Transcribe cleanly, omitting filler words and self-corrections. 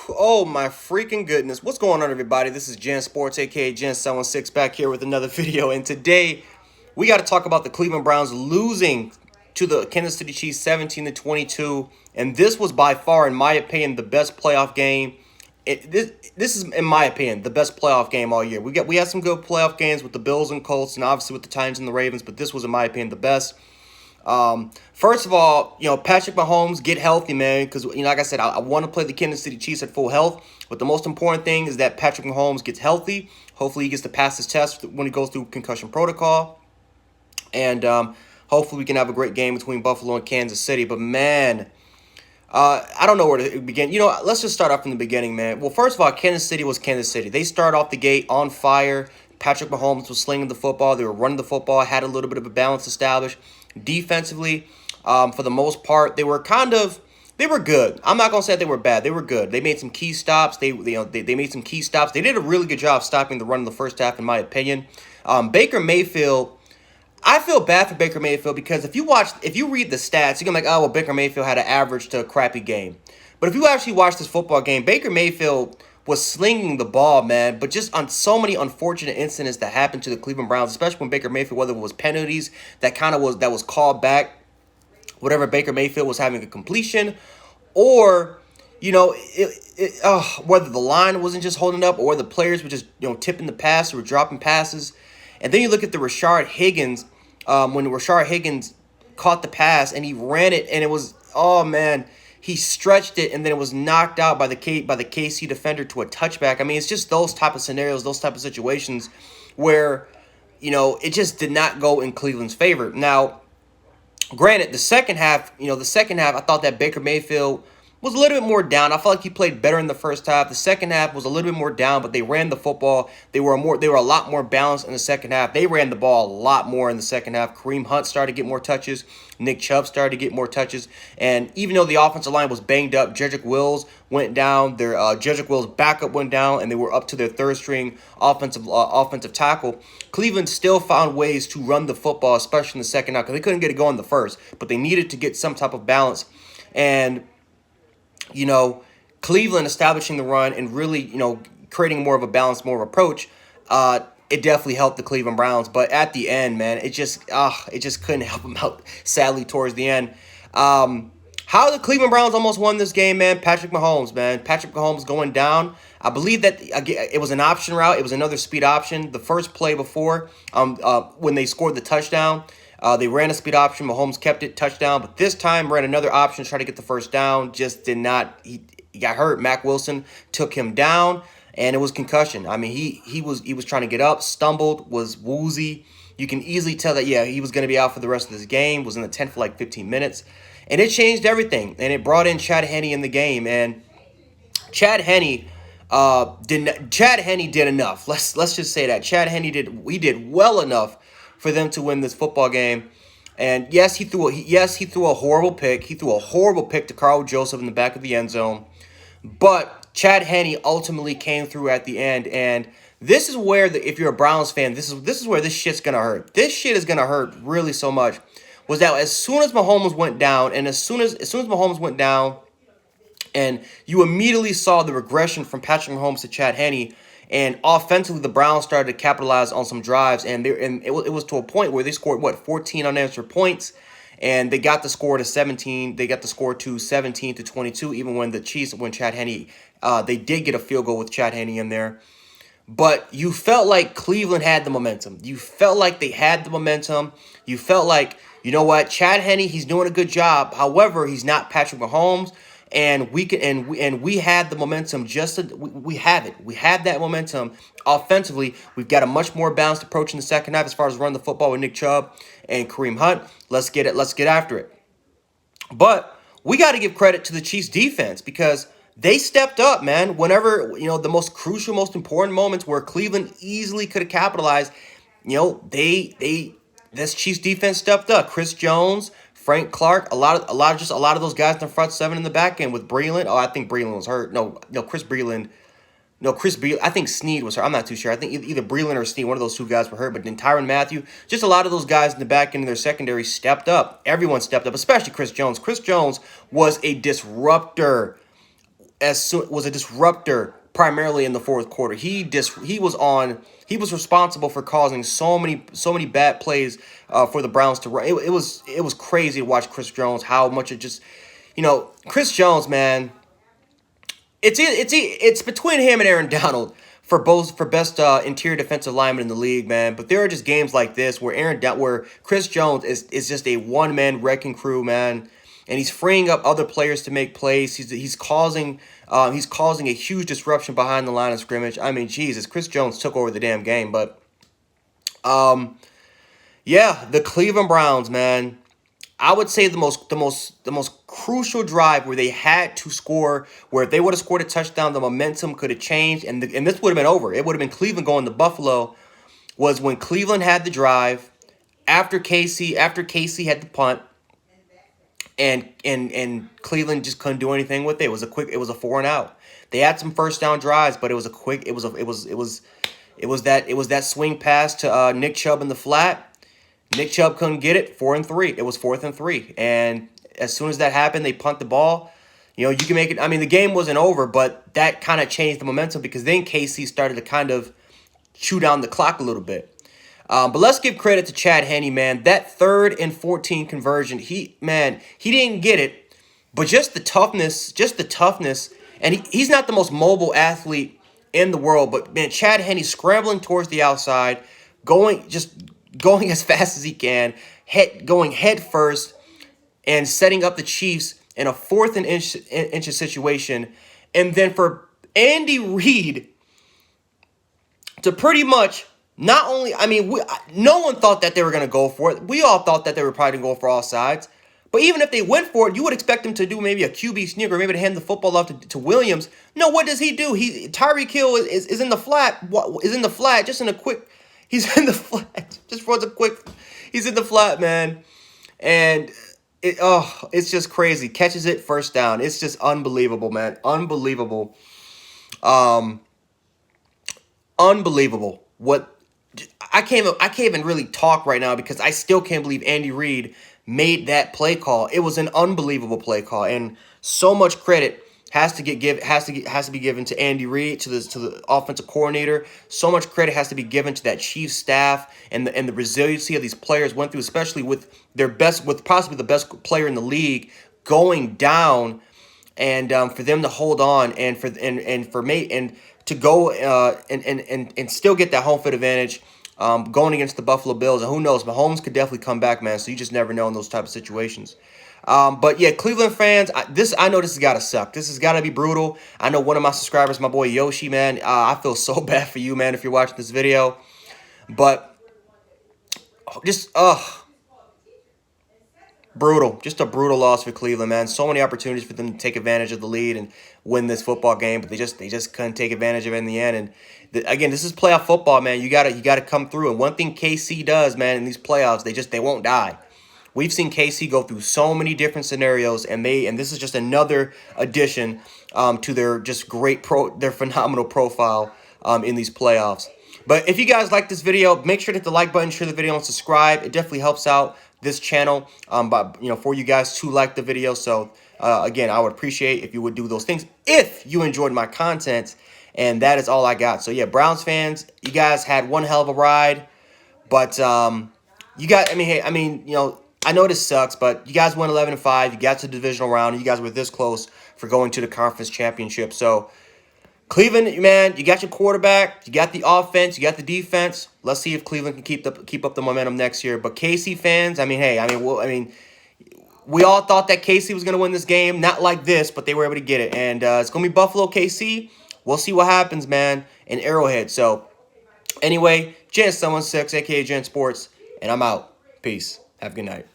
Oh my freaking goodness. What's going on, everybody? This is Gen Sports, aka Gen716, back here with another video. And today we got to talk about the Cleveland Browns losing to the Kansas City Chiefs 17-22. And this was by far, in my opinion, the best playoff game. This is, in my opinion, the best playoff game all year. We had some good playoff games with the Bills and Colts, and obviously with the Titans and the Ravens, but this was, in my opinion, the best. First of all, Patrick Mahomes, get healthy, man, because, like I said, I want to play the Kansas City Chiefs at full health, but the most important thing is that Patrick Mahomes gets healthy. Hopefully he gets to pass his test when he goes through concussion protocol, and hopefully we can have a great game between Buffalo and Kansas City. But, man, I don't know where to begin. Let's just start off from the beginning, man. Well, first of all, Kansas City was Kansas City. They started off the gate on fire. Patrick Mahomes was slinging the football. They were running the football, had a little bit of a balance established. Defensively, for the most part, they were good. I'm not gonna say they were bad. They were good. They made some key stops. They made some key stops. They did a really good job stopping the run in the first half, in my opinion. Baker Mayfield, I feel bad for Baker Mayfield because if you read the stats, you're gonna be like, oh well, Baker Mayfield had an average to a crappy game. But if you actually watch this football game, Baker Mayfield was slinging the ball, man, but just on so many unfortunate incidents that happened to the Cleveland Browns, especially when Baker Mayfield, whether it was penalties that was called back, whatever Baker Mayfield was having a completion, or whether the line wasn't just holding up, or the players were just tipping the pass or dropping passes. And then you look at the Rashard Higgins, when Rashard Higgins caught the pass and he ran it, and it was, oh man, he stretched it, and then it was knocked out by the KC defender to a touchback. I mean, it's just those type of scenarios, those type of situations where, it just did not go in Cleveland's favor. Now, granted, the second half, I thought that Baker Mayfield was a little bit more down. I felt like he played better in the first half. The second half was a little bit more down, but they ran the football. They were a lot more balanced in the second half. They ran the ball a lot more in the second half. Kareem Hunt started to get more touches. Nick Chubb started to get more touches. And even though the offensive line was banged up, Jedrick Wills went down. Their Jedrick Wills' backup went down, and they were up to their third-string offensive tackle. Cleveland still found ways to run the football, especially in the second half, because they couldn't get it going in the first. But they needed to get some type of balance. And Cleveland establishing the run and really, creating more of a balance, more of an approach, it definitely helped the Cleveland Browns. But at the end, man, it just couldn't help them out, sadly, towards the end. How the Cleveland Browns almost won this game, man? Patrick Mahomes, man. Patrick Mahomes going down. I believe that it was an option route. It was another speed option. The first play before, when they scored the touchdown, they ran a speed option. Mahomes kept it, touchdown. But this time, ran another option to try to get the first down. Just did not. He got hurt. Mac Wilson took him down, and it was concussion. I mean, he was trying to get up, stumbled, was woozy. You can easily tell that, he was going to be out for the rest of this game. Was in the tent for like 15 minutes. And it changed everything. And it brought in Chad Henne in the game. And Chad Henne did enough. Let's just say that. Chad Henne did well enough for them to win this football game. And yes, he threw a horrible pick. He threw a horrible pick to Carl Joseph in the back of the end zone. But Chad Henne ultimately came through at the end. And this is where, if you're a Browns fan, this is where this shit's going to hurt. This shit is going to hurt really so much. Was that as soon as Mahomes went down, and as soon as Mahomes went down, and you immediately saw the regression from Patrick Mahomes to Chad Henne, and offensively the Browns started to capitalize on some drives, and it was to a point where they scored 14 unanswered points, and they got the score to 17. They got the score to 17-22, even when Chad Henne, they did get a field goal with Chad Henne in there. But you felt like Cleveland had the momentum. You felt like they had the momentum. You felt like, you know what, Chad Henne, he's doing a good job. However, he's not Patrick Mahomes, and we had the momentum. We have it. We have that momentum offensively. We've got a much more balanced approach in the second half as far as running the football with Nick Chubb and Kareem Hunt. Let's get it. Let's get after it. But we got to give credit to the Chiefs defense because they stepped up, man. Whenever, the most crucial, most important moments where Cleveland easily could have capitalized, this Chiefs defense stepped up. Chris Jones, Frank Clark, a lot of those guys in the front seven in the back end with Breeland. Oh, I think Breeland was hurt. Chris Breeland. I think Snead was hurt. I'm not too sure. I think either Breeland or Snead, one of those two guys were hurt. But then Tyrann Mathieu, just a lot of those guys in the back end of their secondary stepped up. Everyone stepped up, especially Chris Jones. Chris Jones was a disruptor. was a disruptor primarily in the fourth quarter. He was responsible for causing so many bad plays for the Browns to run. It was crazy to watch Chris Jones, how much it just, Chris Jones, man. It's between him and Aaron Donald for best interior defensive lineman in the league, man. But there are just games like this where where Chris Jones is just a one-man wrecking crew, man, and he's freeing up other players to make plays. He's causing a huge disruption behind the line of scrimmage. I mean, Jesus, Chris Jones took over the damn game. But yeah, the Cleveland Browns, man. I would say the most crucial drive where they had to score, where if they would have scored a touchdown, the momentum could have changed, and this would have been over. It would have been Cleveland going to Buffalo. Was when Cleveland had the drive after Casey had the punt, and Cleveland just couldn't do anything with it. It was a 4 and out. They had some first down drives, but it was that swing pass to Nick Chubb in the flat. Nick Chubb couldn't get it. 4 and 3. It was 4th and 3. And as soon as that happened, they punt the ball. You can make it. I mean, the game wasn't over, but that kind of changed the momentum because then KC started to kind of chew down the clock a little bit. But let's give credit to Chad Henne, man. That 3rd and 14 conversion, he didn't get it, but just the toughness, and he's not the most mobile athlete in the world, but man, Chad Henne scrambling towards the outside, going as fast as he can, going head first, and setting up the Chiefs in a 4th and inch situation, and then for Andy Reid to pretty much not only, no one thought that they were going to go for it. We all thought that they were probably going to go for all sides. But even if they went for it, you would expect them to do maybe a QB sneak or maybe to hand the football off to Williams. No, what does he do? Tyreek Hill is in the flat. He's in the flat. Just runs a quick. He's in the flat, man. And it's just crazy. Catches it, first down. It's just unbelievable, man. Unbelievable. Unbelievable. I can't even really talk right now because I still can't believe Andy Reid made that play call. It was an unbelievable play call, and so much credit has to be given to Andy Reid, to the offensive coordinator. So much credit has to be given to that Chiefs staff and the resiliency of these players went through, especially with possibly the best player in the league going down, and for them to hold on and to go and still get that home field advantage. Going against the Buffalo Bills, and who knows, Mahomes could definitely come back, man. So you just never know in those type of situations. But yeah, Cleveland fans, I know this has got to suck. This has got to be brutal. I know one of my subscribers, my boy Yoshi, man. I feel so bad for you, man, if you're watching this video. But just brutal, just a brutal loss for Cleveland, man. So many opportunities for them to take advantage of the lead and win this football game, but they just couldn't take advantage of it in the end. And again, this is playoff football, man. You gotta come through. And one thing KC does, man, in these playoffs, they won't die. We've seen KC go through so many different scenarios, and this is just another addition to their their phenomenal profile in these playoffs. But if you guys like this video, make sure to hit the like button, share the video, and subscribe. It definitely helps out this channel for you guys to like the video. So again, I would appreciate if you would do those things if you enjoyed my content. And that is all I got. So yeah, Browns fans, you guys had one hell of a ride. But you guys, I know this sucks, but you guys went 11-5. You got to the divisional round. And you guys were this close for going to the conference championship. So Cleveland, man, you got your quarterback, you got the offense, you got the defense. Let's see if Cleveland can keep up the momentum next year. But KC fans, we all thought that KC was going to win this game. Not like this, but they were able to get it. And it's going to be Buffalo KC. We'll see what happens, man, in Arrowhead. So anyway, Jan716, a.k.a. Jan Sports, and I'm out. Peace. Have a good night.